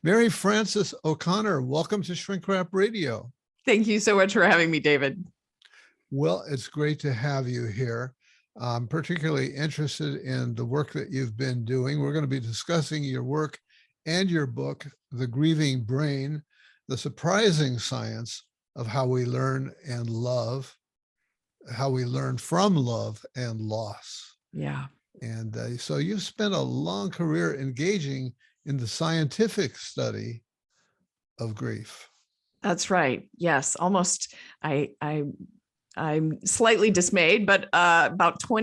Mary Frances O'Connor, welcome to Shrink Wrap Radio. Thank you so much for having me, David. Well, it's great to have you here. I'm particularly interested in the work that you've been doing. We're going to be discussing your work and your book, The Grieving Brain, the surprising science of how we learn and love, how we learn from love and loss. Yeah. And so you've spent a long career engaging in the scientific study of grief. That's right. Yes, almost. I'm slightly dismayed, but about 4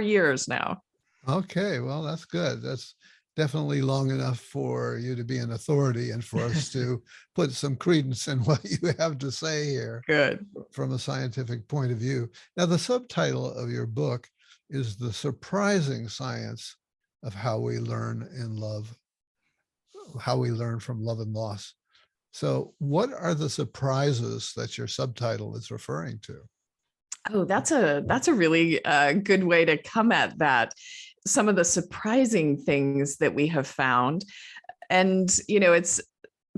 years now. Okay, well, that's good. That's definitely long enough for you to be an authority and for us to put some credence in what you have to say here. Good. From a scientific point of view. Now, the subtitle of your book is The Surprising Science of How We Learn and Love, how we learn from love and loss. So what are the surprises that your subtitle is referring to? Oh, that's a really good way to come at that. Some of the surprising things that we have found. And,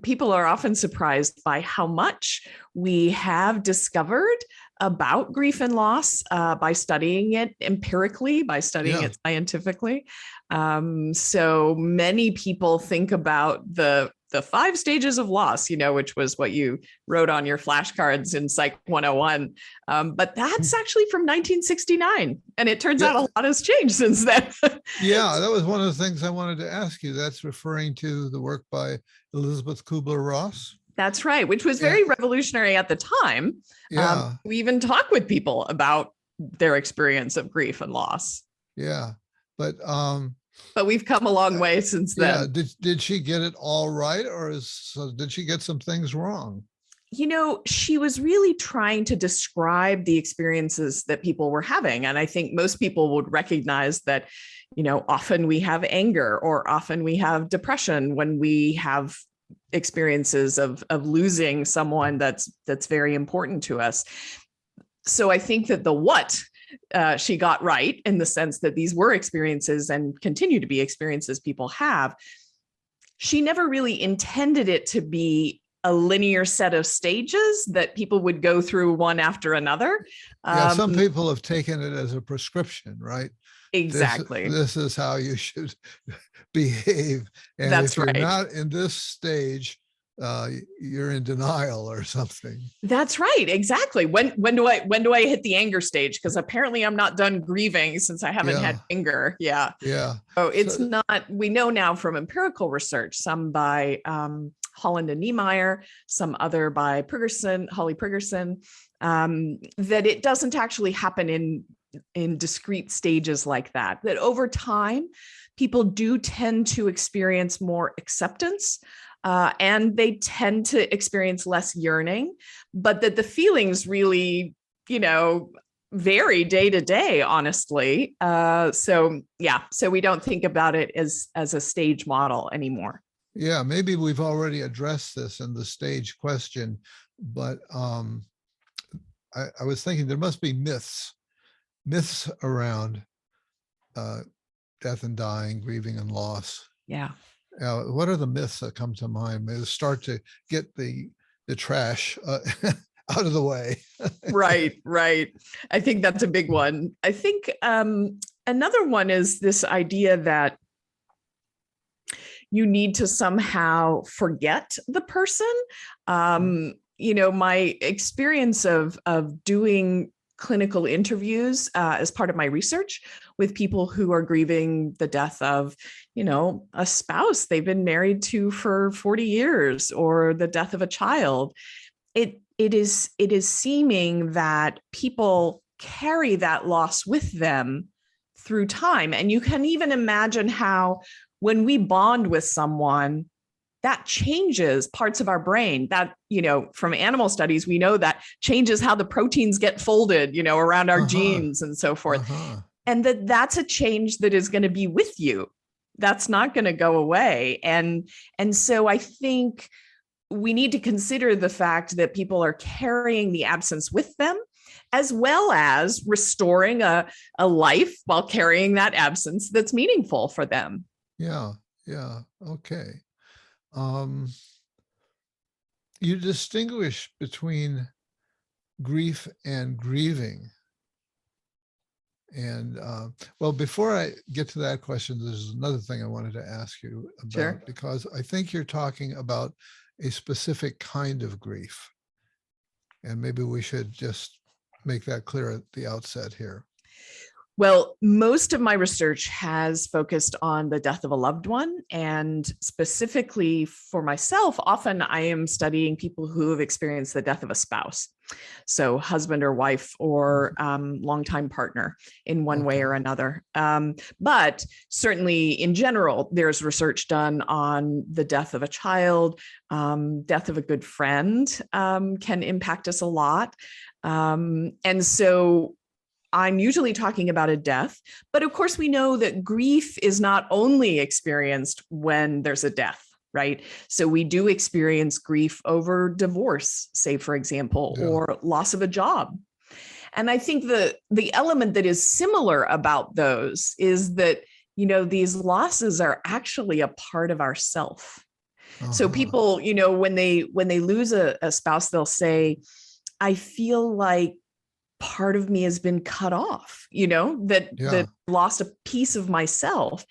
people are often surprised by how much we have discovered about grief and loss by studying it empirically, by studying it scientifically. So many people think about the 5 stages of loss, which was what you wrote on your flashcards in Psych 101. But that's actually from 1969. And it turns out a lot has changed since then. Yeah, that was one of the things I wanted to ask you. That's referring to the work by Elizabeth Kubler-Ross. That's right, which was very revolutionary at the time. Yeah. We even talk with people about their experience of grief and loss. Yeah. But we've come a long way since then. Yeah. Did she get it all right, or did she get some things wrong? She was really trying to describe the experiences that people were having. And I think most people would recognize that, often we have anger or often we have depression when we have experiences of losing someone that's very important to us. So I think that the what she got right, in the sense that these were experiences and continue to be experiences people have. She never really intended it to be a linear set of stages that people would go through one after another. Yeah, some people have taken it as a prescription, right? Exactly. This is how you should behave. And if you're not in this stage, you're in denial or something. That's right. Exactly. When do I hit the anger stage? Because apparently I'm not done grieving since I haven't had anger. Yeah. Yeah. So it's not, we know now from empirical research, some by Holland and Niemeyer, some other by Holly Purgerson, that it doesn't actually happen in discrete stages like that, that over time, people do tend to experience more acceptance, and they tend to experience less yearning, but that the feelings really, vary day to day, honestly. So we don't think about it as a stage model anymore. Yeah, maybe we've already addressed this in the stage question, but I was thinking there must be myths around death and dying, grieving and loss. Yeah. What are the myths that come to mind? Maybe start to get the trash out of the way. Right. I think that's a big one. I think another one is this idea that you need to somehow forget the person. My experience of doing clinical interviews as part of my research with people who are grieving the death of, a spouse they've been married to for 40 years, or the death of a child. It is seeming that people carry that loss with them through time. And you can even imagine how when we bond with someone, that changes parts of our brain that, from animal studies, we know that changes how the proteins get folded, around our genes and so forth. And that's a change that is going to be with you. That's not going to go away. And so I think we need to consider the fact that people are carrying the absence with them, as well as restoring a life while carrying that absence that's meaningful for them. Yeah. Okay. Um, you distinguish between grief and grieving. And well, before I get to that question, there's another thing I wanted to ask you about, Sure. because I think you're talking about a specific kind of grief. And maybe we should just make that clear at the outset here. Well, most of my research has focused on the death of a loved one. And specifically for myself, often I am studying people who have experienced the death of a spouse. So husband or wife or longtime partner in one way or another. But certainly in general, there's research done on the death of a child, death of a good friend can impact us a lot. And so I'm usually talking about a death, but of course we know that grief is not only experienced when there's a death, right? So we do experience grief over divorce, say, for example, or loss of a job. And I think the element that is similar about those is that, you know, these losses are actually a part of ourself. So people, you know, when they lose a spouse, they'll say, I feel like part of me has been cut off, you know, that lost a piece of myself.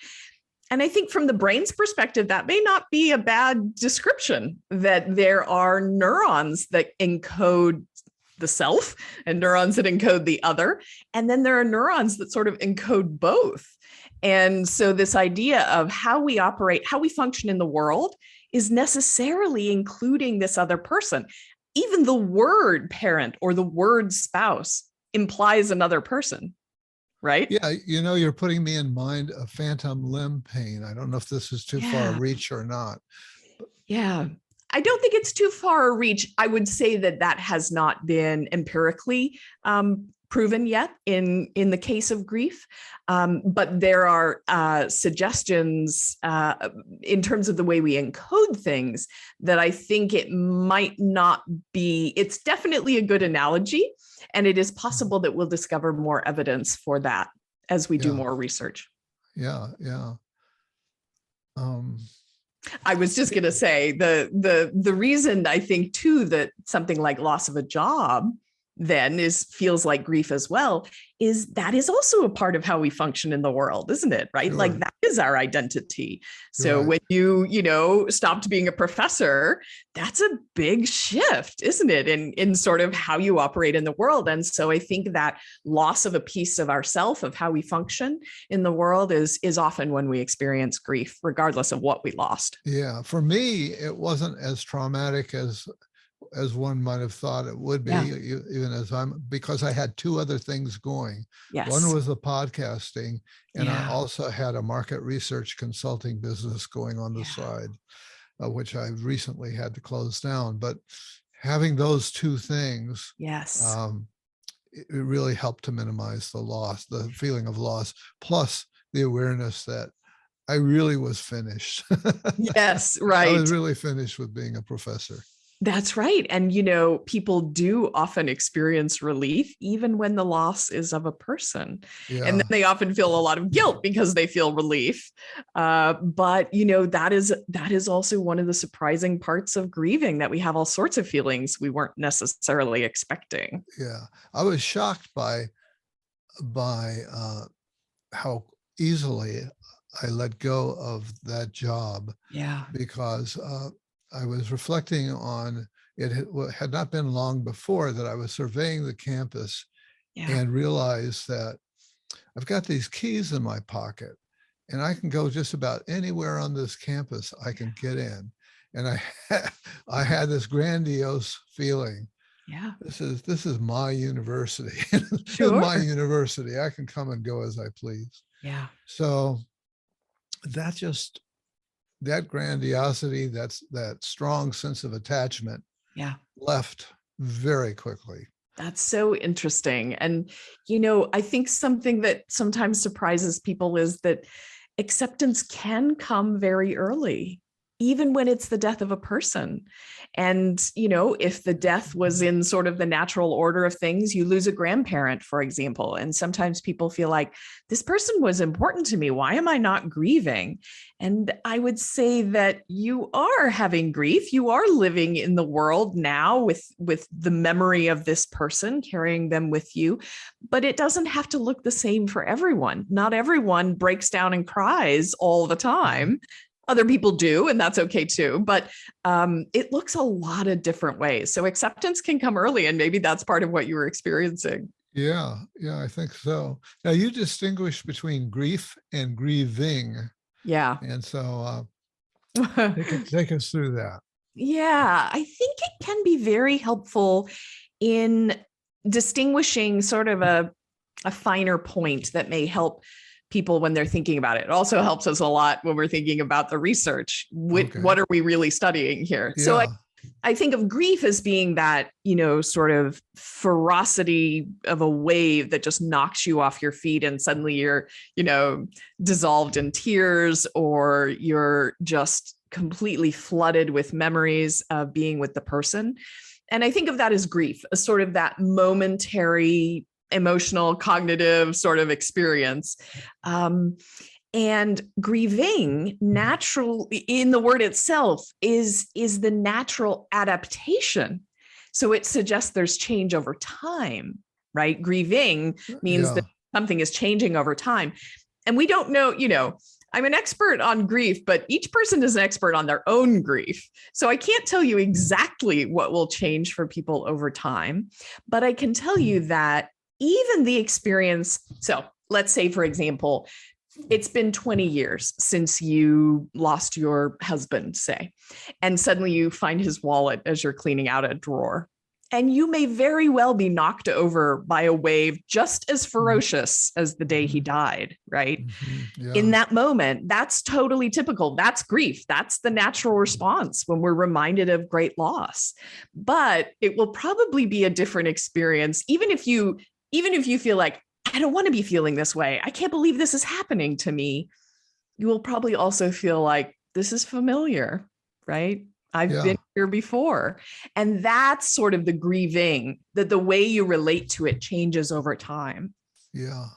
And I think from the brain's perspective, that may not be a bad description, that there are neurons that encode the self and neurons that encode the other. And then there are neurons that sort of encode both. And so this idea of how we operate, how we function in the world is necessarily including this other person. Even the word parent or the word spouse implies another person, right? Yeah, you know, you're putting me in mind of phantom limb pain. I don't know if this is too far a reach or not. Yeah, I don't think it's too far a reach. I would say that that has not been empirically proven yet in the case of grief. But there are suggestions in terms of the way we encode things that I think it might not be. It's definitely a good analogy, and it is possible that we'll discover more evidence for that as we do more research. Yeah. I was just going to say the reason I think too that something like loss of a job then feels like grief as well is that is also a part of how we function in the world, isn't it? Right? Sure. Like that is our identity. So when you know, stopped being a professor, that's a big shift, isn't it? In sort of how you operate in the world. And so I think that loss of a piece of ourself, of how we function in the world is often when we experience grief, regardless of what we lost. Yeah. For me, it wasn't as traumatic as one might have thought it would be, even as because I had two other things going. Yes. One was the podcasting, and I also had a market research consulting business going on the side, which I recently had to close down. But having those two things, it really helped to minimize the loss, the feeling of loss, plus the awareness that I really was finished. Yes, right. I was really finished with being a professor. That's right. And, you know, people do often experience relief, even when the loss is of a person. And then they often feel a lot of guilt because they feel relief. But, you know, that is also one of the surprising parts of grieving, that we have all sorts of feelings we weren't necessarily expecting. Yeah. I was shocked by how easily I let go of that job. Yeah. Because I was reflecting on it. Had not been long before that I was surveying the campus and realized that I've got these keys in my pocket and I can go just about anywhere on this campus I can get in. And I had this grandiose feeling. Yeah. This is my university. Sure. My university. I can come and go as I please. Yeah. So that grandiosity, that strong sense of attachment left very quickly. That's so interesting. And, you know, I think something that sometimes surprises people is that acceptance can come very early. even when it's the death of a person. And, if the death was in sort of the natural order of things, you lose a grandparent, for example. And sometimes people feel like, this person was important to me. Why am I not grieving? And I would say that you are having grief. You are living in the world now with the memory of this person, carrying them with you. But it doesn't have to look the same for everyone. Not everyone breaks down and cries all the time. Other people do, and that's okay too. But it looks a lot of different ways. So acceptance can come early, and maybe that's part of what you were experiencing. Yeah, I think so. Now, you distinguish between grief and grieving. Yeah. And so take us through that. Yeah, I think it can be very helpful in distinguishing sort of a finer point that may help people when they're thinking about it. It also helps us a lot when we're thinking about the research. What are we really studying here? Yeah. So I think of grief as being that, sort of ferocity of a wave that just knocks you off your feet and suddenly you're, dissolved in tears, or you're just completely flooded with memories of being with the person. And I think of that as grief, as sort of that momentary emotional, cognitive sort of experience. And grieving, natural in the word itself, is the natural adaptation. So it suggests there's change over time, right? Grieving means that something is changing over time. And we don't know, I'm an expert on grief, but each person is an expert on their own grief. So I can't tell you exactly what will change for people over time, but I can tell you that even the experience. So let's say, for example, it's been 20 years since you lost your husband, say, and suddenly you find his wallet as you're cleaning out a drawer. And you may very well be knocked over by a wave just as ferocious as the day he died, right? Yeah. In that moment, that's totally typical. That's grief. That's the natural response when we're reminded of great loss. But it will probably be a different experience, even if you feel like, I don't want to be feeling this way, I can't believe this is happening to me, you will probably also feel like, this is familiar, right? I've been here before. And that's sort of the grieving, that the way you relate to it changes over time. Yeah.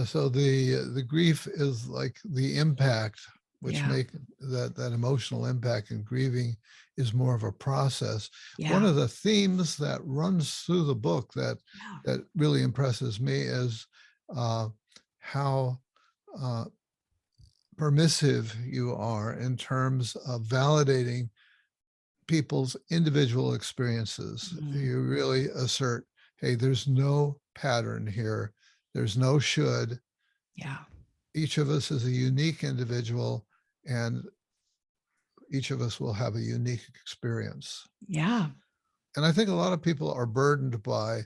So the grief is like the impact, which make that emotional impact, and grieving is more of a process. One of the themes that runs through the book that really impresses me is how permissive you are in terms of validating people's individual experiences. You really assert, hey, there's no pattern here. There's no should. Each of us is a unique individual, and each of us will have a unique experience. And I think a lot of people are burdened by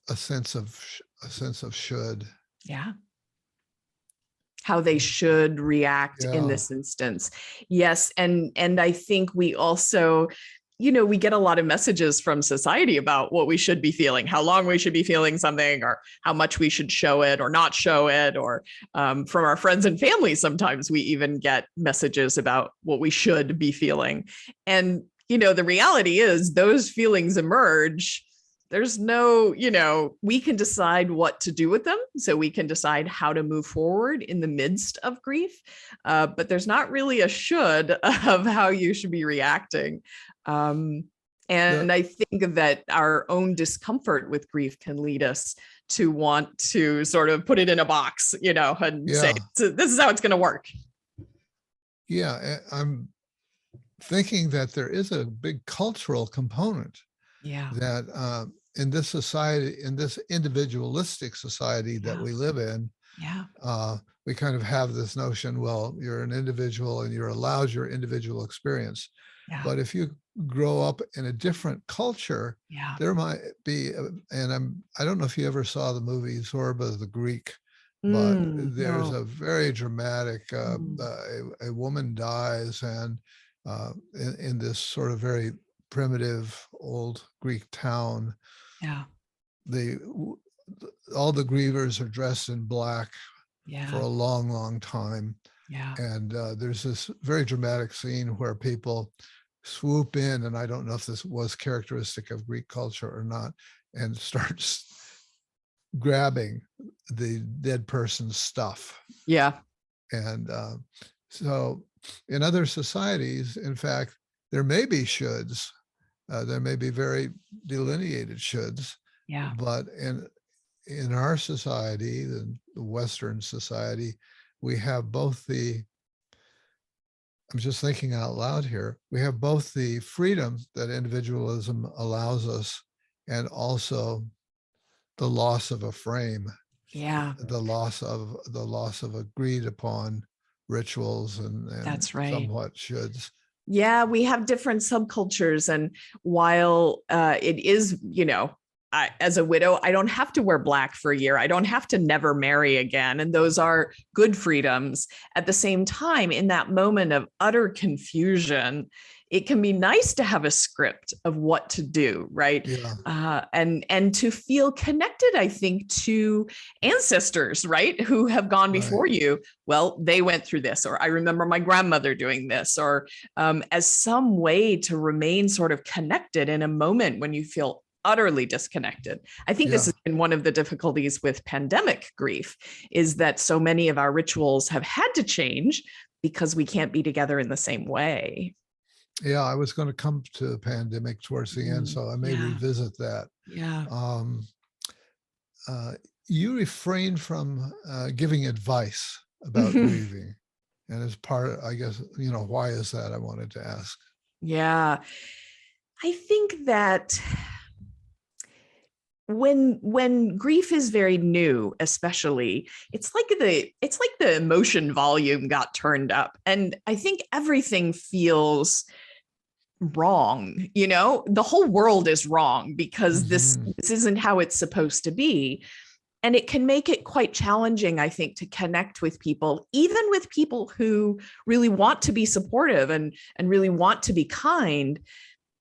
a sense of should. How they should react in this instance. Yes. And I think we also, we get a lot of messages from society about what we should be feeling, how long we should be feeling something, or how much we should show it or not show it, or from our friends and family. Sometimes we even get messages about what we should be feeling. And, the reality is those feelings emerge. There's no, we can decide what to do with them. So we can decide how to move forward in the midst of grief. But there's not really a should of how you should be reacting. And I think that our own discomfort with grief can lead us to want to sort of put it in a box, and say, this is how it's going to work. I'm thinking that there is a big cultural component that in this society, in this individualistic society that we live in, we kind of have this notion, well, you're an individual and you're allowed your individual experience. But if you grow up in a different culture, there might be, I don't know if you ever saw the movie Zorba the Greek, but there's a very dramatic, a woman dies, and in this sort of very primitive old Greek town, all the grievers are dressed in black for a long, long time. Yeah. And there's this very dramatic scene where people swoop in, and I don't know if this was characteristic of Greek culture or not, and starts grabbing the dead person's stuff. Yeah. And so in other societies, in fact, there may be shoulds, there may be very delineated shoulds, Yeah. but in our society, the Western society, we have both the, I'm just thinking out loud here, we have both the freedom that individualism allows us and also the loss of a frame, Yeah. the loss of agreed upon rituals and That's right. somewhat shoulds. Yeah, we have different subcultures. And while it is, as a widow, I don't have to wear black for a year. I don't have to never marry again. And those are good freedoms. At the same time, in that moment of utter confusion, it can be nice to have a script of what to do, right? Yeah. And to feel connected, I think, to ancestors, right, who have gone before Right. you. Well, they went through this, or I remember my grandmother doing this, or as some way to remain sort of connected in a moment when you feel utterly disconnected. I think this Yeah. has been one of the difficulties with pandemic grief, is that so many of our rituals have had to change because we can't be together in the same way. Yeah, I was going to come to pandemic towards the end, so I may Yeah. revisit that. Yeah. Uh, you refrain from giving advice about grieving. And as part of, I guess, why is that? I wanted to ask. Yeah. I think that when grief is very new, especially, it's like the emotion volume got turned up. And I think everything feels wrong. The whole world is wrong because this isn't how it's supposed to be. And it can make it quite challenging, I think, to connect with people, even with people who really want to be supportive and really want to be kind,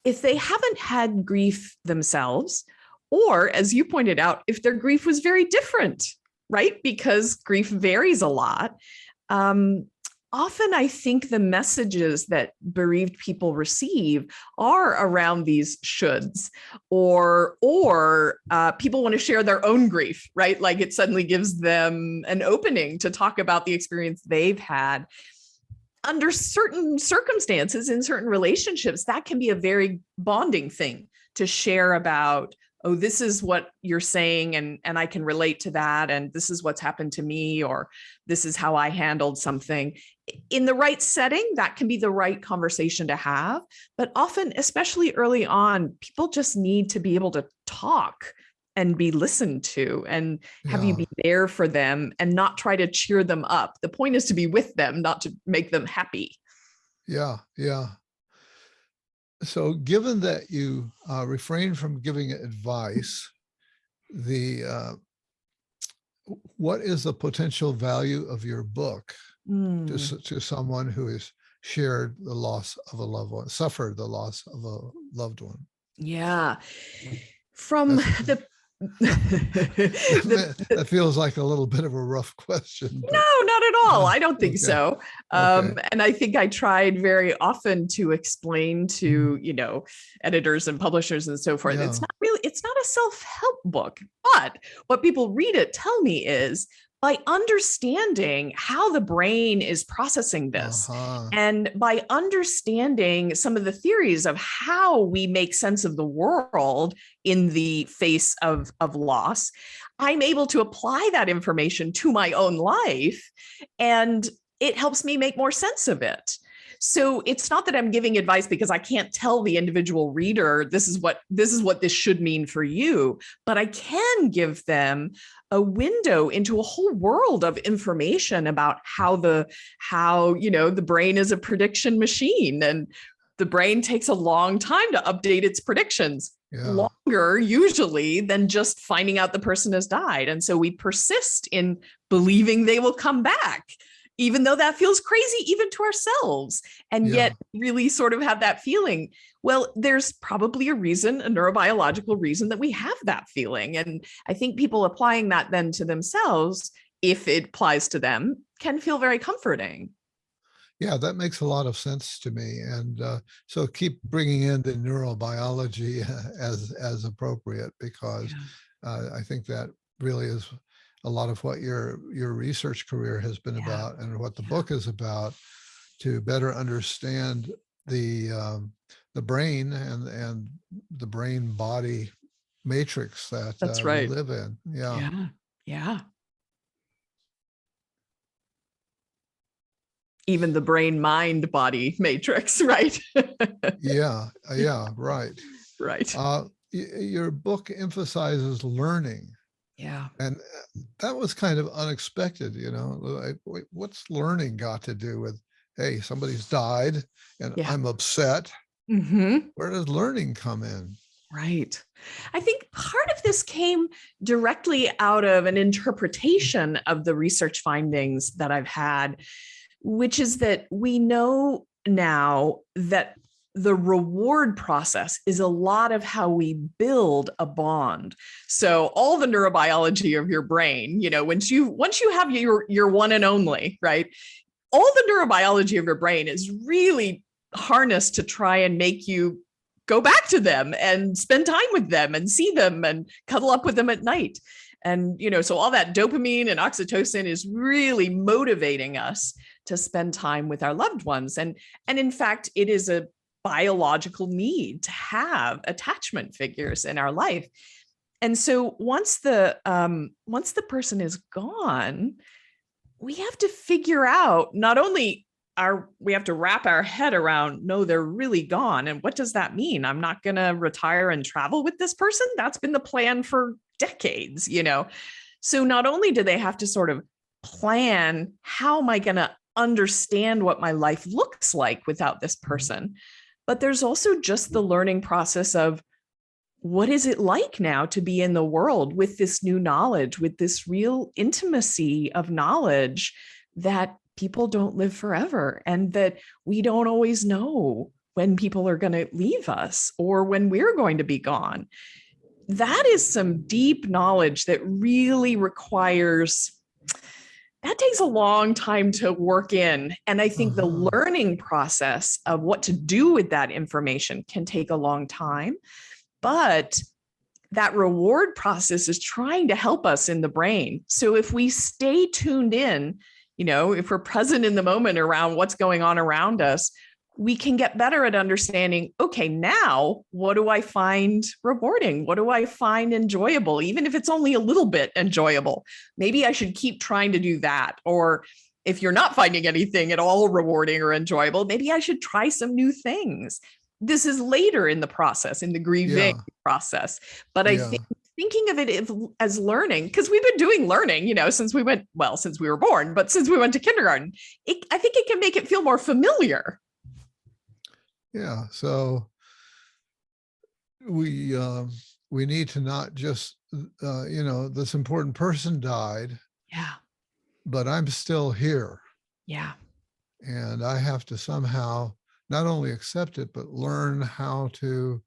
if they haven't had grief themselves, or, as you pointed out, if their grief was very different, right? Because grief varies a lot. Often I think the messages that bereaved people receive are around these shoulds, or people want to share their own grief, right? Like it suddenly gives them an opening to talk about the experience they've had. Under certain circumstances, in certain relationships, that can be a very bonding thing to share about, oh, this is what you're saying, and I can relate to that, and this is what's happened to me, or this is how I handled something. In the right setting, that can be the right conversation to have. But often, especially early on, people just need to be able to talk and be listened to, and have you be there for them and not try to cheer them up. The point is to be with them, not to make them happy. Yeah. So given that you refrain from giving advice, what is the potential value of your book to someone who has shared the loss of a loved one, suffered the loss of a loved one? Yeah. From the that feels like a little bit of a rough question. But, no, not at all. I don't think so. Okay. And I think I tried very often to explain to, editors and publishers and so forth. Yeah. It's not a self-help book, but what people read it tell me is, by understanding how the brain is processing this, and by understanding some of the theories of how we make sense of the world in the face of loss, I'm able to apply that information to my own life, and it helps me make more sense of it. So it's not that I'm giving advice because I can't tell the individual reader, this is what this should mean for you, but I can give them a window into a whole world of information about how the brain is a prediction machine, and the brain takes a long time to update its predictions. Longer usually than just finding out the person has died. And so we persist in believing they will come back, even though that feels crazy even to ourselves, and yet really sort of have that feeling. Well, there's probably a reason, a neurobiological reason, that we have that feeling. And I think people applying that then to themselves, if it applies to them, can feel very comforting. Yeah, that makes a lot of sense to me. And so keep bringing in the neurobiology as appropriate, because Yeah, I think that really is a lot of what your research career has been yeah, about, and what the yeah. book is about, to better understand the brain and the brain body matrix that That's we right. live in. Yeah. Yeah, yeah. Even the brain mind body matrix, right? Yeah. Yeah. Right. Right. Your book emphasizes learning. Yeah. And that was kind of unexpected, like, wait, what's learning got to do with, hey, somebody's died and Yeah. I'm upset? Hmm. Where does learning come in? Right. I think part of this came directly out of an interpretation of the research findings that I've had, which is that we know now that the reward process is a lot of how we build a bond. So all the neurobiology of your brain, once you have your one and only, right? All the neurobiology of your brain is really harnessed to try and make you go back to them and spend time with them and see them and cuddle up with them at night. And, so all that dopamine and oxytocin is really motivating us to spend time with our loved ones. And in fact, it is a biological need to have attachment figures in our life. And so once the person is gone, we have to figure out, not only we have to wrap our head around, no, they're really gone. And what does that mean? I'm not going to retire and travel with this person. That's been the plan for decades, So not only do they have to sort of plan, how am I going to understand what my life looks like without this person? But there's also just the learning process of, what is it like now to be in the world with this new knowledge, with this real intimacy of knowledge that people don't live forever, and that we don't always know when people are going to leave us or when we're going to be gone. That is some deep knowledge that really that takes a long time to work in. And I think the Uh-huh. learning process of what to do with that information can take a long time. But that reward process is trying to help us in the brain. So if we stay tuned in, if we're present in the moment around what's going on around us, we can get better at understanding, okay, now what do I find rewarding? What do I find enjoyable? Even if it's only a little bit enjoyable, maybe I should keep trying to do that. Or if you're not finding anything at all rewarding or enjoyable, maybe I should try some new things. This is later in the process, in the grieving Yeah. process. But I Yeah. think thinking of it as learning, because we've been doing learning, since we were born, but since we went to kindergarten, I think it can make it feel more familiar. Yeah. So we need to not just, this important person died, Yeah. but I'm still here. Yeah. And I have to somehow not only accept it, but learn how to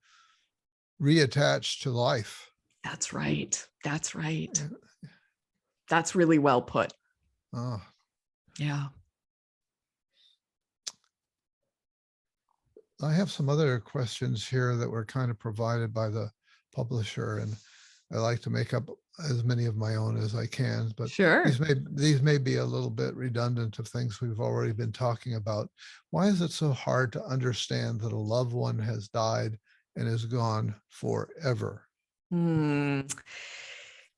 reattach to life. That's right. That's right. And, That's really well put. uh, Yeah. I have some other questions here that were kind of provided by the publisher, and I like to make up as many of my own as I can, but Sure. these may be a little bit redundant of things we've already been talking about. Why is it so hard to understand that a loved one has died and is gone forever?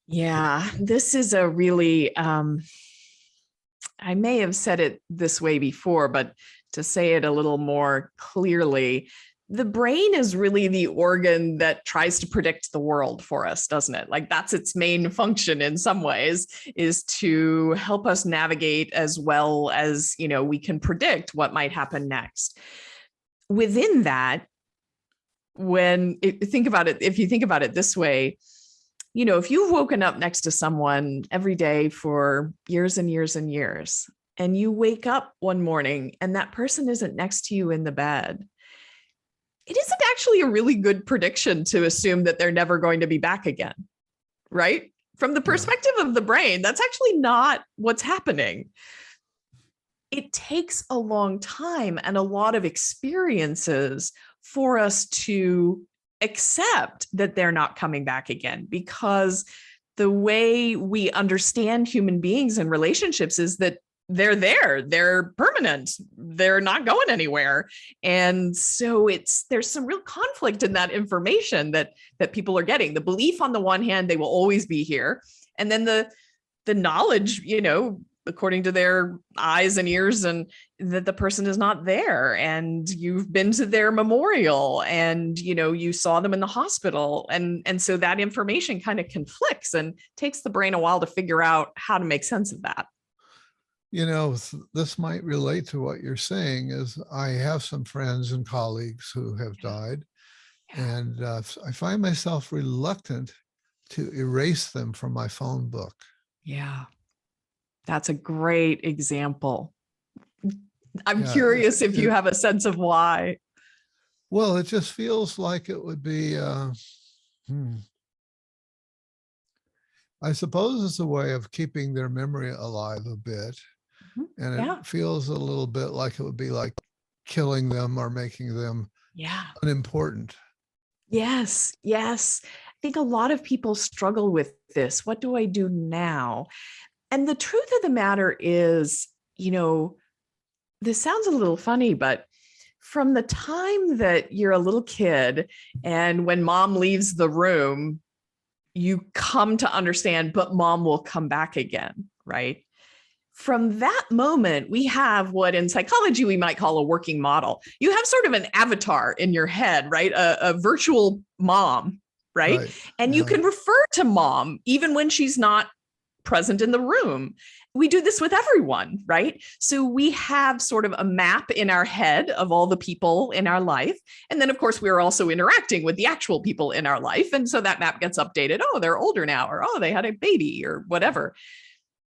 Yeah, this is a really, I may have said it this way before, but to say it a little more clearly, the brain is really the organ that tries to predict the world for us, doesn't it? Like, that's its main function in some ways, is to help us navigate as well as, we can predict what might happen next. Within that, if you think about it this way, if you've woken up next to someone every day for years and years and years, and you wake up one morning and that person isn't next to you in the bed, it isn't actually a really good prediction to assume that they're never going to be back again, right? From the Yeah. perspective of the brain, that's actually not what's happening. it takes a long time and a lot of experiences for us to accept that they're not coming back again, because the way we understand human beings and relationships is that they're there, they're permanent, they're not going anywhere. And so there's some real conflict in that information that people are getting. The belief on the one hand, they will always be here. And then the knowledge, according to their eyes and ears, and that the person is not there, and you've been to their memorial, and you saw them in the hospital, and so that information kind of conflicts and takes the brain a while to figure out how to make sense of that. This might relate to what you're saying. Is I have some friends and colleagues who have died, and I find myself reluctant to erase them from my phone book. Yeah. That's a great example. I'm curious if you have a sense of why. Well, it just feels like it would be, I suppose it's a way of keeping their memory alive a bit. And it feels a little bit like it would be like killing them or making them unimportant. Yes. I think a lot of people struggle with this. What do I do now? And the truth of the matter is, this sounds a little funny, but from the time that you're a little kid and when mom leaves the room, you come to understand, but mom will come back again, right? From that moment, we have what in psychology we might call a working model. You have sort of an avatar in your head, right? A virtual mom, right? And you can refer to mom even when she's not present in the room. We do this with everyone, right? So we have sort of a map in our head of all the people in our life. And then, of course, we're also interacting with the actual people in our life. And so that map gets updated. Oh, they're older now, or oh, they had a baby or whatever.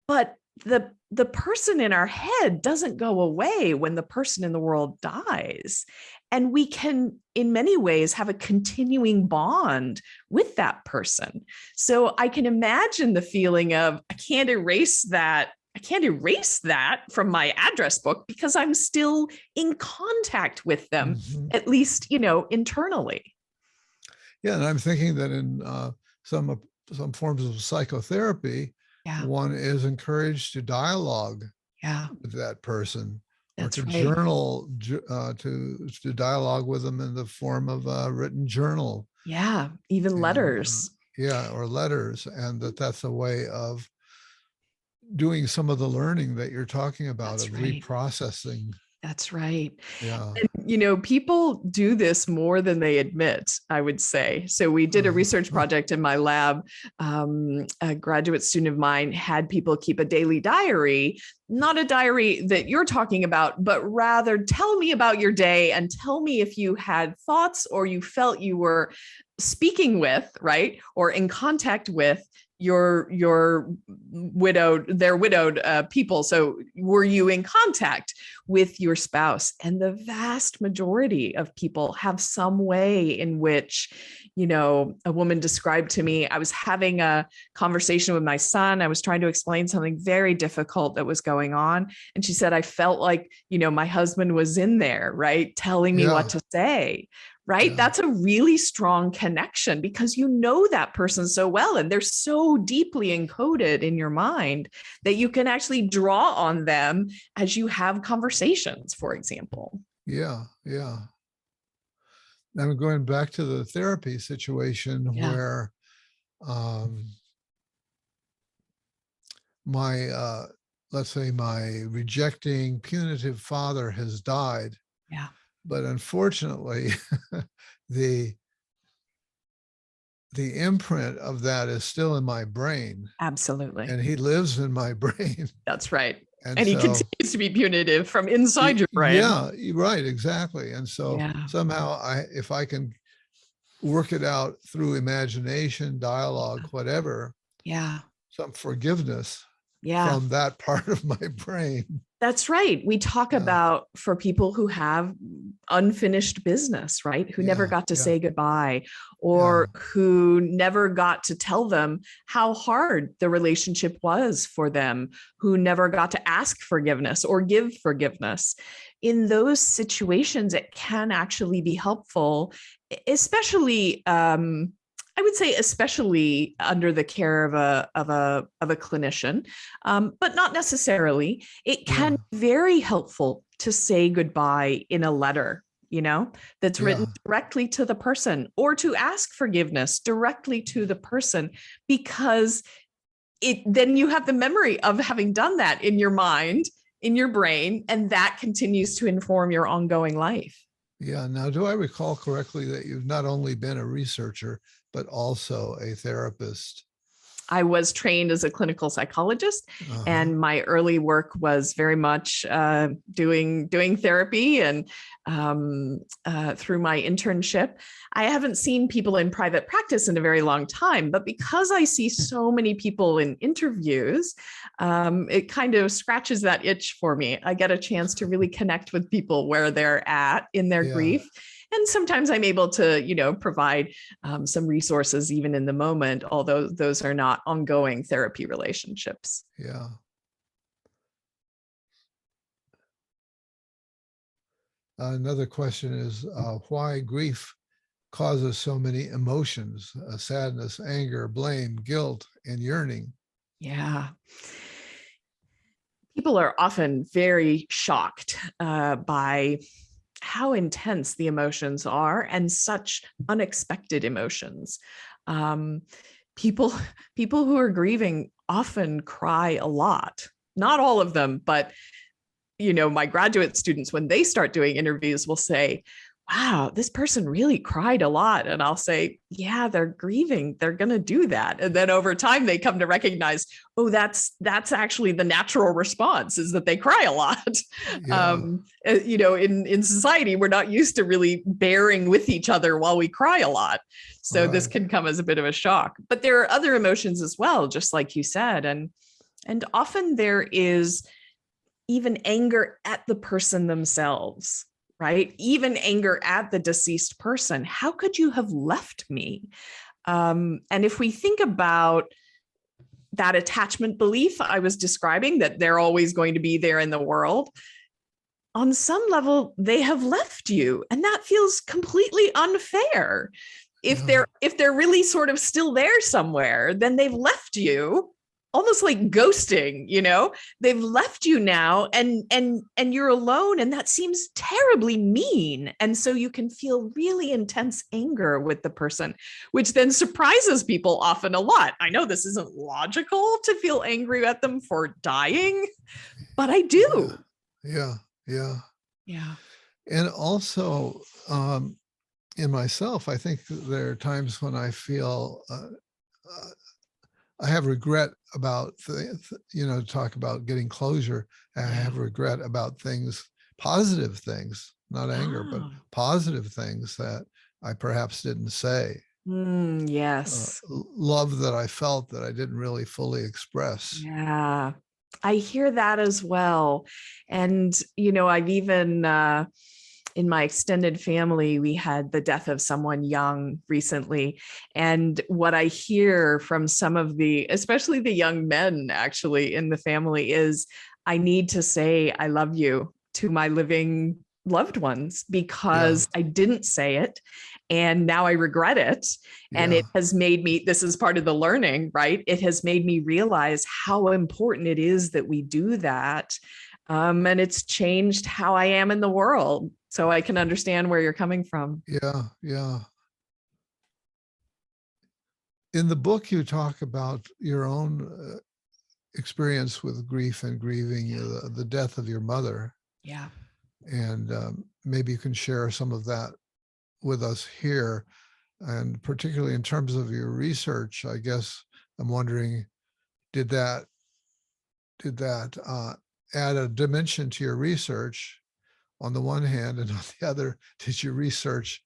But the person in our head doesn't go away when the person in the world dies. And we can, in many ways, have a continuing bond with that person. So I can imagine the feeling of, I can't erase that from my address book because I'm still in contact with them, at least, internally. Yeah, and I'm thinking that in some forms of psychotherapy, one is encouraged to dialogue with that person. That's or to right. journal, to dialogue with them in the form of a written journal. Yeah, even letters. Or letters. And that's a way of doing some of the learning that you're talking about, That's of right. reprocessing. That's right. Yeah. And, people do this more than they admit, I would say. So we did a research project in my lab. A graduate student of mine had people keep a daily diary, not a diary that you're talking about, but rather tell me about your day and tell me if you had thoughts or you felt you were speaking with, right, or in contact with their widowed people. So were you in contact with your spouse? And the vast majority of people have some way in which, a woman described to me, I was having a conversation with my son. I was trying to explain something very difficult that was going on. And she said, I felt like, my husband was in there, right, telling me what to say. Right. That's a really strong connection because that person so well and they're so deeply encoded in your mind that you can actually draw on them as you have conversations, for example. Yeah. I'm going back to the therapy situation where let's say my rejecting punitive father has died. Yeah. But unfortunately, the imprint of that is still in my brain. Absolutely. And he lives in my brain. That's right. And he continues to be punitive from inside your brain. Yeah, right, exactly. And so somehow if I can work it out through imagination, dialogue, whatever, some forgiveness from that part of my brain. That's right. We talk Yeah, about for people who have unfinished business, right? Who never yeah, got to yeah, say goodbye, yeah, or who never got to tell them how hard the relationship was for them, who never got to ask forgiveness or give forgiveness. In those situations, it can actually be helpful, especially I would say especially under the care of a clinician, but not necessarily. It can yeah, be very helpful to say goodbye in a letter, that's written yeah, directly to the person, or to ask forgiveness directly to the person, because then you have the memory of having done that in your mind, in your brain, and that continues to inform your ongoing life. yeah. Now, do I recall correctly that you've not only been a researcher, but also a therapist? I was trained as a clinical psychologist, Uh-huh. and my early work was very much doing therapy. And through my internship, I haven't seen people in private practice in a very long time, but because I see so many people in interviews, it kind of scratches that itch for me. I get a chance to really connect with people where they're at in their Yeah, grief. And sometimes I'm able to, provide some resources even in the moment, although those are not ongoing therapy relationships. yeah. Another question is why grief causes so many emotions, sadness, anger, blame, guilt, and yearning. Yeah. People are often very shocked by how intense the emotions are, and such unexpected emotions. Um, people people who are grieving often cry a lot. Not all of them, but my graduate students, when they start doing interviews, will say, wow, this person really cried a lot. And I'll say, yeah, they're grieving. They're going to do that. And then over time, they come to recognize, oh, that's actually the natural response, is that they cry a lot. Yeah, In society, we're not used to really bearing with each other while we cry a lot. So this right. can come as a bit of a shock. But there are other emotions as well, just like you said. And often there is even anger at the person themselves, right? Even anger at the deceased person. How could you have left me? And if we think about that attachment belief I was describing, that they're always going to be there in the world, on some level, they have left you, and that feels completely unfair. If Yeah, they're really sort of still there somewhere, then they've left you, almost like ghosting. They've left you now, and you're alone, and that seems terribly mean. And so you can feel really intense anger with the person, which then surprises people often a lot. I know this isn't logical to feel angry at them for dying, but I yeah, do. yeah, yeah. Yeah. And also, in myself, I think that there are times when I feel I have regret about talk about getting closure. I Yeah. have regret about things, positive things, not anger, but Ah. positive things that I perhaps didn't say. Yes. Love that I felt that I didn't really fully express. Yeah. I hear that as well. And, I've even, in my extended family, we had the death of someone young recently. And what I hear from some of especially the young men actually in the family, is I need to say, I love you to my living loved ones, Yeah, because I didn't say it. And now I regret it. And yeah, it has made me, this is part of the learning, right? It has made me realize how important it is that we do that. And it's changed how I am in the world. So I can understand where you're coming from. yeah, yeah. In the book, you talk about your own experience with grief and grieving, Yeah. the death of your mother. Yeah. And maybe you can share some of that with us here. And particularly in terms of your research, I guess I'm wondering, did that add a dimension to your research on the one hand, and on the other, did your research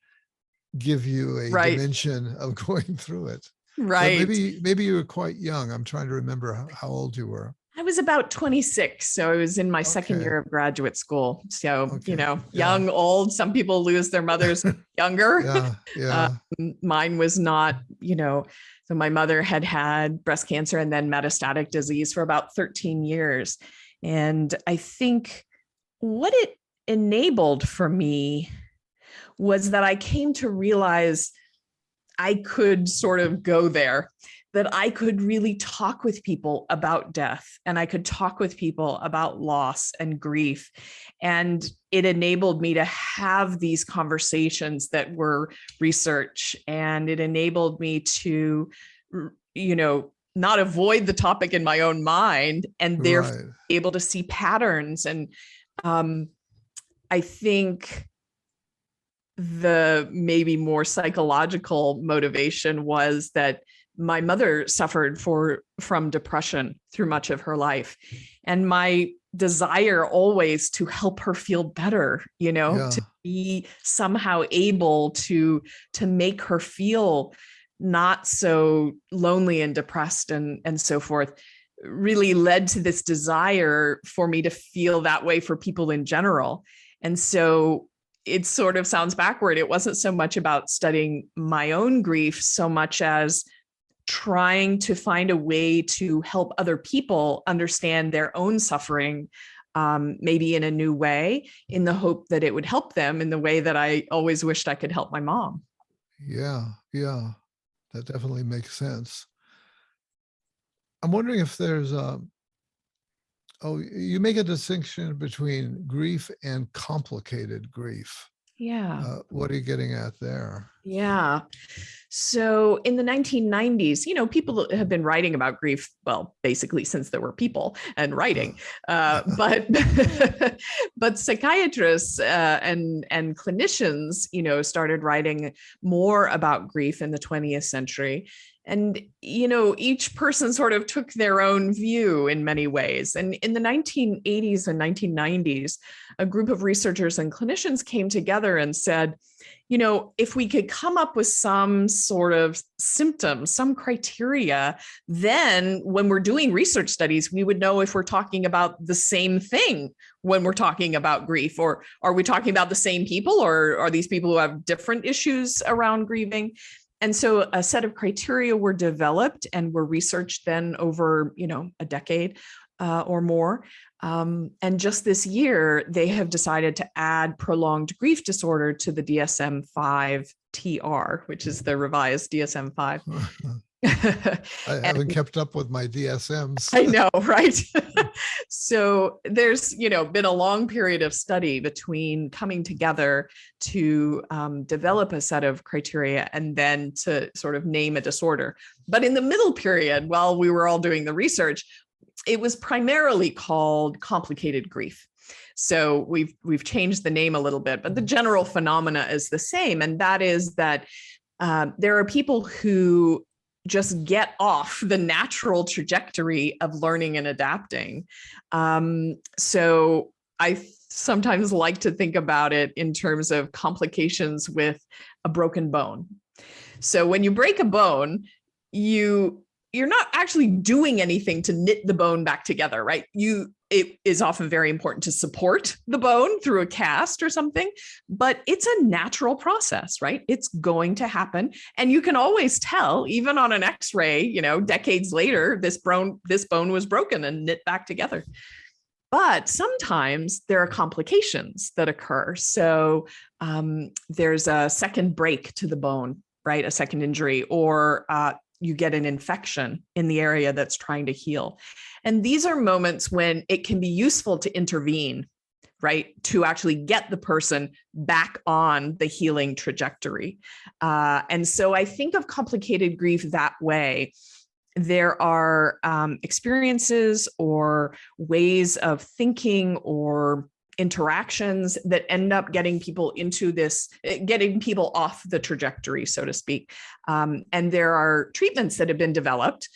give you a Right. dimension of going through it? But Right. maybe you were quite young. I'm trying to remember how old you were. I was about 26, so I was in my second Okay. year of graduate school. So, Okay. Yeah. young, old, some people lose their mothers younger. Yeah. Yeah. Mine was not, so my mother had had breast cancer and then metastatic disease for about 13 years. And I think what it enabled for me was that I came to realize I could sort of go there, that I could really talk with people about death and I could talk with people about loss and grief. And it enabled me to have these conversations that were research, and it enabled me to, not avoid the topic in my own mind and therefore Right. be able to see patterns. And I think the maybe more psychological motivation was that my mother suffered from depression through much of her life. And my desire always to help her feel better, Yeah. to be somehow able to make her feel not so lonely and depressed and so forth, really led to this desire for me to feel that way for people in general. And so it sort of sounds backward. It wasn't so much about studying my own grief so much as trying to find a way to help other people understand their own suffering, maybe in a new way, in the hope that it would help them in the way that I always wished I could help my mom. Yeah. Yeah. That definitely makes sense. I'm wondering if there's you make a distinction between grief and complicated grief. Yeah. What are you getting at there? Yeah. So in the 1990s, people have been writing about grief, well, basically since there were people and writing, but but psychiatrists and clinicians, started writing more about grief in the 20th century. And, each person sort of took their own view in many ways. And in the 1980s and 1990s, a group of researchers and clinicians came together and said, if we could come up with some sort of symptoms, some criteria, then when we're doing research studies, we would know if we're talking about the same thing when we're talking about grief, or are we talking about the same people, or are these people who have different issues around grieving? And so a set of criteria were developed and were researched then over, a decade or more. And just this year, they have decided to add prolonged grief disorder to the DSM-5 TR, which is the revised DSM-5. I haven't kept up with my DSMs. I know, right? So there's, been a long period of study between coming together to develop a set of criteria and then to sort of name a disorder. But in the middle period, while we were all doing the research, it was primarily called complicated grief. So we've changed the name a little bit, but the general phenomena is the same. And that is that there are people who just get off the natural trajectory of learning and adapting. So I sometimes like to think about it in terms of complications with a broken bone. So when you break a bone, you're not actually doing anything to knit the bone back together, right? It is often very important to support the bone through a cast or something, but it's a natural process, right? It's going to happen. And you can always tell, even on an X-ray, decades later, this bone was broken and knit back together. But sometimes there are complications that occur. So there's a second break to the bone, right? A second injury, or you get an infection in the area that's trying to heal. And these are moments when it can be useful to intervene, right? To actually get the person back on the healing trajectory. And so I think of complicated grief that way. There are experiences or ways of thinking or interactions that end up getting people off the trajectory, so to speak. And there are treatments that have been developed,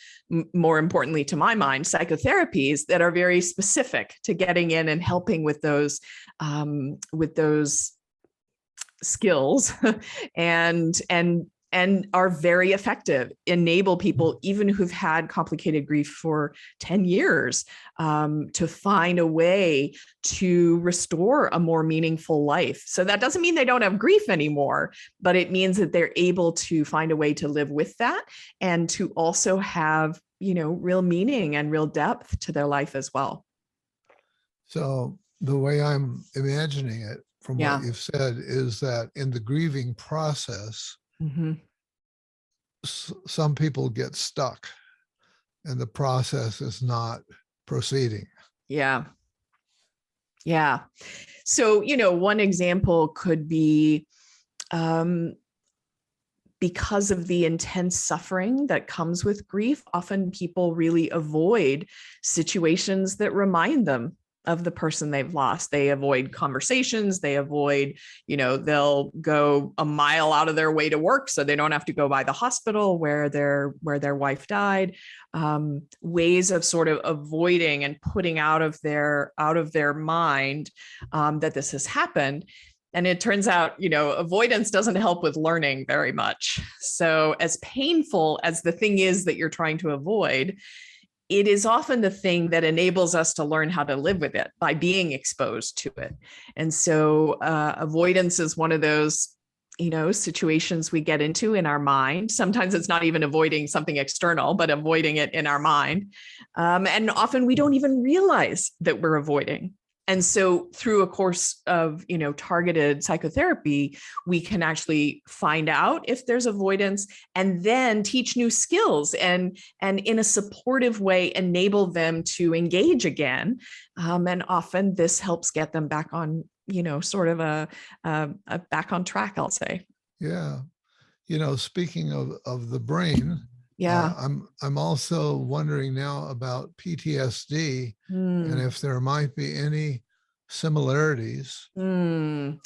more importantly to my mind, psychotherapies that are very specific to getting in and helping with those skills and and are very effective, enable people, even who've had complicated grief for 10 years, to find a way to restore a more meaningful life. So that doesn't mean they don't have grief anymore, but it means that they're able to find a way to live with that and to also have, real meaning and real depth to their life as well. So the way I'm imagining it from Yeah. what you've said is that in the grieving process, Mm-hmm. some people get stuck and the process is not proceeding. Yeah. Yeah. So, one example could be because of the intense suffering that comes with grief, often people really avoid situations that remind them of the person they've lost. They avoid conversations, they avoid, they'll go a mile out of their way to work so they don't have to go by the hospital where their wife died. Ways of sort of avoiding and putting out of their mind that this has happened. And it turns out, avoidance doesn't help with learning very much. So as painful as the thing is that you're trying to avoid, it is often the thing that enables us to learn how to live with it by being exposed to it. And so avoidance is one of those, situations we get into in our mind. Sometimes it's not even avoiding something external, but avoiding it in our mind. And often we don't even realize that we're avoiding. And so through a course of, targeted psychotherapy, we can actually find out if there's avoidance and then teach new skills and in a supportive way, enable them to engage again. And often this helps get them back on, sort of a back on track, I'll say. Yeah. Speaking of the brain, Yeah. I'm also wondering now about PTSD and if there might be any similarities between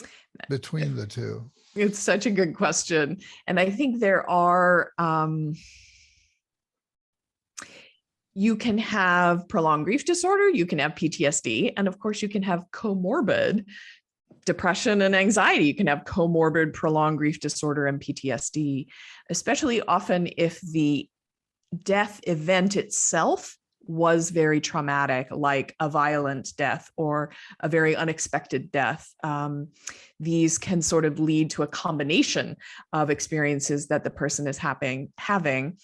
the two. It's such a good question. And I think there are, you can have prolonged grief disorder, you can have PTSD, and of course you can have comorbid depression and anxiety. You can have comorbid prolonged grief disorder and PTSD, especially often if the death event itself was very traumatic, like a violent death or a very unexpected death. These can sort of lead to a combination of experiences that the person is having.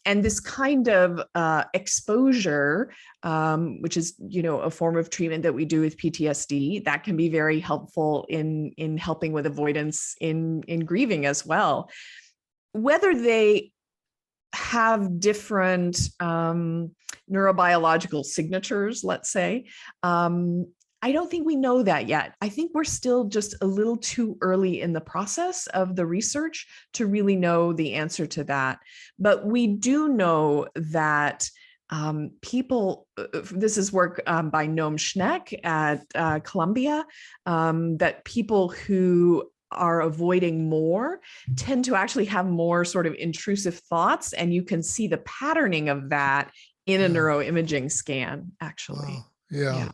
And this kind of exposure, which is, a form of treatment that we do with PTSD, that can be very helpful in helping with avoidance in grieving as well. Whether they have different neurobiological signatures, let's say, I don't think we know that yet. I think we're still just a little too early in the process of the research to really know the answer to that. But we do know that people, this is work by Noam Schneck at Columbia, that people who are avoiding more tend to actually have more sort of intrusive thoughts, and you can see the patterning of that in a neuroimaging scan, actually. Yeah.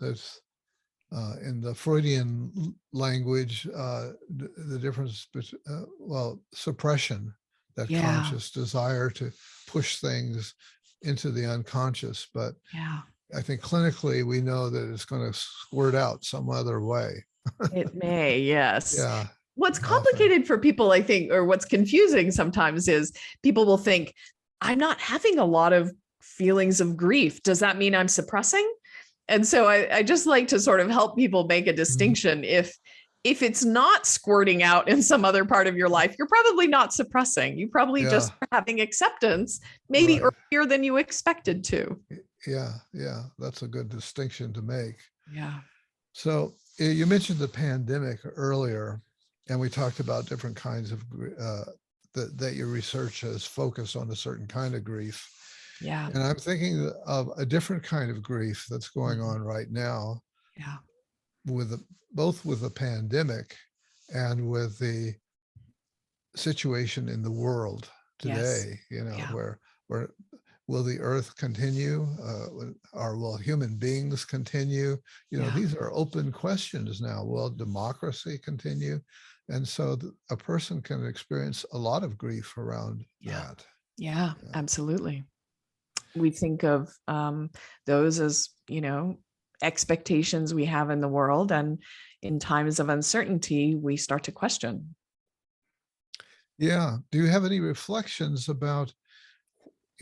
That's in the Freudian language, the difference between, suppression, that conscious desire to push things into the unconscious. But I think clinically, we know that it's going to squirt out some other way. It may, yes. Yeah. What's complicated for people, I think, or what's confusing sometimes is people will think, I'm not having a lot of feelings of grief. Does that mean I'm suppressing? And so I just like to sort of help people make a distinction. If it's not squirting out in some other part of your life, you're probably not suppressing. You probably just are having acceptance, maybe earlier than you expected to. Yeah. That's a good distinction to make. Yeah. So you mentioned the pandemic earlier, and we talked about different kinds of that your research has focused on a certain kind of grief. Yeah. And I'm thinking of a different kind of grief that's going on right now. Yeah. Both with the pandemic and with the situation in the world today, where will the earth continue? Or will human beings continue? Yeah. These are open questions now. Will democracy continue? And so a person can experience a lot of grief around that. Yeah, absolutely. We think of those as, expectations we have in the world. And in times of uncertainty, we start to question. Yeah. Do you have any reflections about,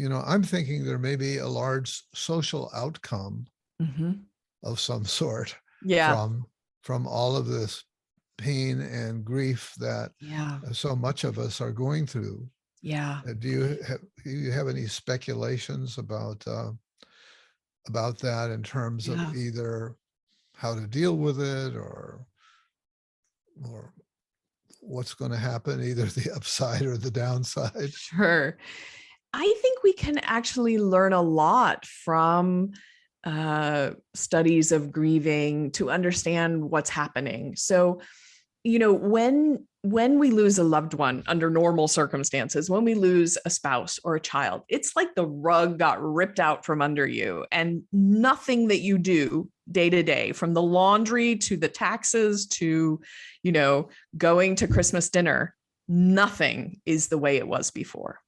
I'm thinking there may be a large social outcome of some sort Yeah. from all of this pain and grief that so much of us are going through. Yeah. Do you have any speculations about that in terms of either how to deal with it or what's going to happen, either the upside or the downside? Sure. I think we can actually learn a lot from studies of grieving to understand what's happening. So, when we lose a loved one under normal circumstances, when we lose a spouse or a child, it's like the rug got ripped out from under you, and nothing that you do day to day, from the laundry to the taxes to, going to Christmas dinner, nothing is the way it was before.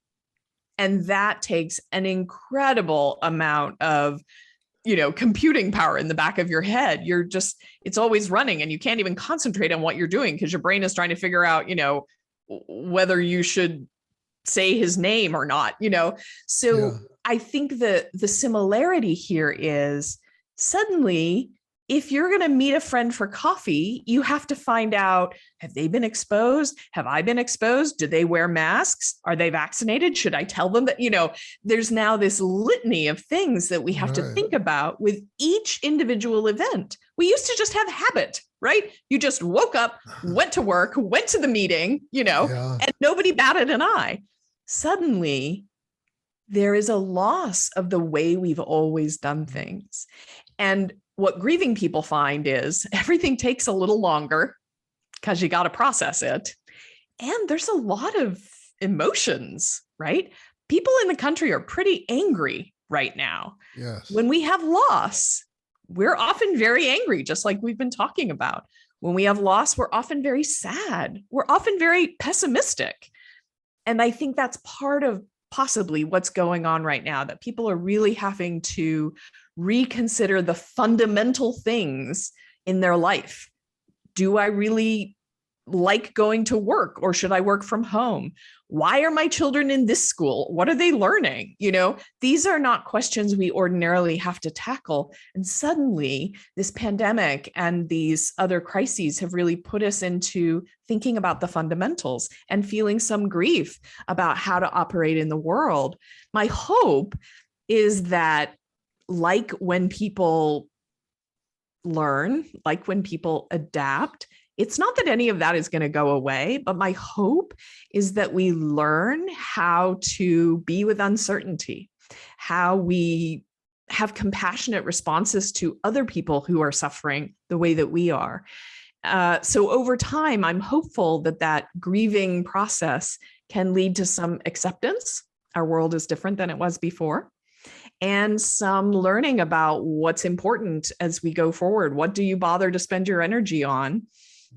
And that takes an incredible amount of computing power in the back of your head. It's always running, and you can't even concentrate on what you're doing because your brain is trying to figure out, whether you should say his name or not, So I think the similarity here is, suddenly, if you're going to meet a friend for coffee, you have to find out, have they been exposed? Have I been exposed? Do they wear masks? Are they vaccinated? Should I tell them that, there's now this litany of things that we have to think about with each individual event. We used to just have habit, right? You just woke up, went to work, went to the meeting, and nobody batted an eye. Suddenly, there is a loss of the way we've always done things. And what grieving people find is everything takes a little longer because you got to process it. And there's a lot of emotions, right? People in the country are pretty angry right now. Yes. When we have loss, we're often very angry, just like we've been talking about. When we have loss, we're often very sad. We're often very pessimistic. And I think that's part of possibly what's going on right now, that people are really having to reconsider the fundamental things in their life. Do I really like going to work, or should I work from home? Why are my children in this school? What are they learning? These are not questions we ordinarily have to tackle. And suddenly this pandemic and these other crises have really put us into thinking about the fundamentals and feeling some grief about how to operate in the world. My hope is that, like when people learn, like when people adapt, it's not that any of that is going to go away, but my hope is that we learn how to be with uncertainty, how we have compassionate responses to other people who are suffering the way that we are. So over time, I'm hopeful that grieving process can lead to some acceptance. Our world is different than it was before. And some learning about what's important as we go forward. What do you bother to spend your energy on?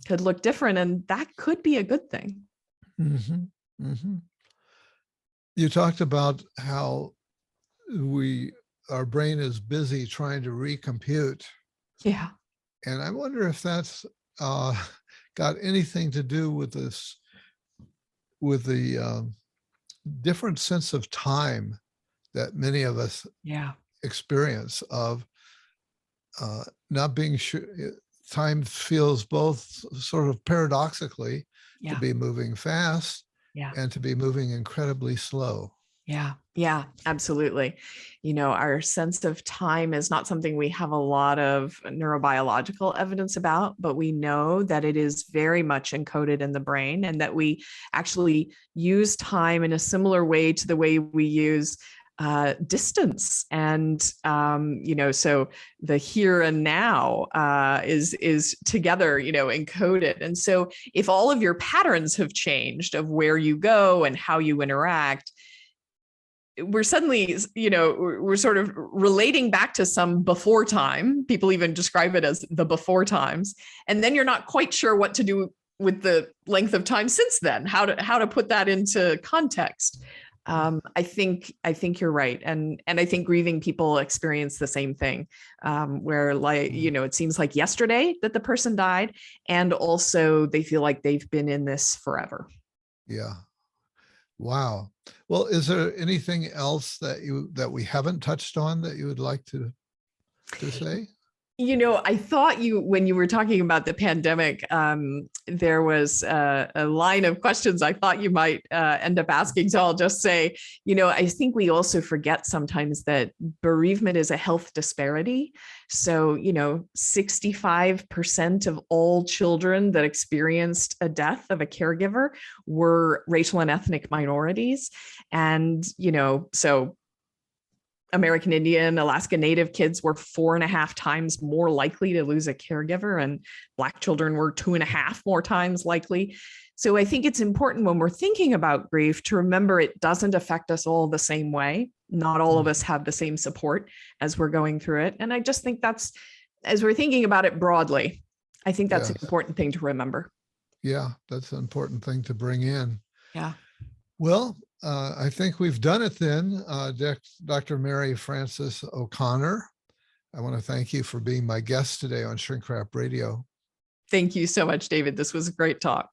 Could look different, and that could be a good thing. Mm-hmm. Mm-hmm. You talked about how our brain is busy trying to recompute. Yeah. And I wonder if that's got anything to do with this, with the different sense of time that many of us experience, of not being sure. Time feels both sort of paradoxically to be moving fast and to be moving incredibly slow. Yeah, absolutely. Our sense of time is not something we have a lot of neurobiological evidence about, but we know that it is very much encoded in the brain, and that we actually use time in a similar way to the way we use distance. And, so the here and now is together, encoded. And so if all of your patterns have changed of where you go and how you interact, we're suddenly, we're sort of relating back to some before time. People even describe it as the before times. And then you're not quite sure what to do with the length of time since then, how to put that into context. I think you're right. And I think grieving people experience the same thing, where it seems like yesterday that the person died, and also they feel like they've been in this forever. Yeah. Wow. Well, is there anything else that we haven't touched on that you would like to say? I thought when you were talking about the pandemic, there was a line of questions I thought you might end up asking. So I'll just say, I think we also forget sometimes that bereavement is a health disparity. So, 65% of all children that experienced a death of a caregiver were racial and ethnic minorities. And, so American Indian, Alaska Native kids were 4.5 times more likely to lose a caregiver, and Black children were 2.5 more times likely. So I think it's important when we're thinking about grief to remember it doesn't affect us all the same way. Not all of us have the same support as we're going through it. And I just think as we're thinking about it broadly, I think that's an important thing to remember. Yeah, that's an important thing to bring in. Yeah. Well, I think we've done it then. Dr. Mary Frances O'Connor, I want to thank you for being my guest today on Shrink Wrap Radio. Thank you so much, David. This was a great talk.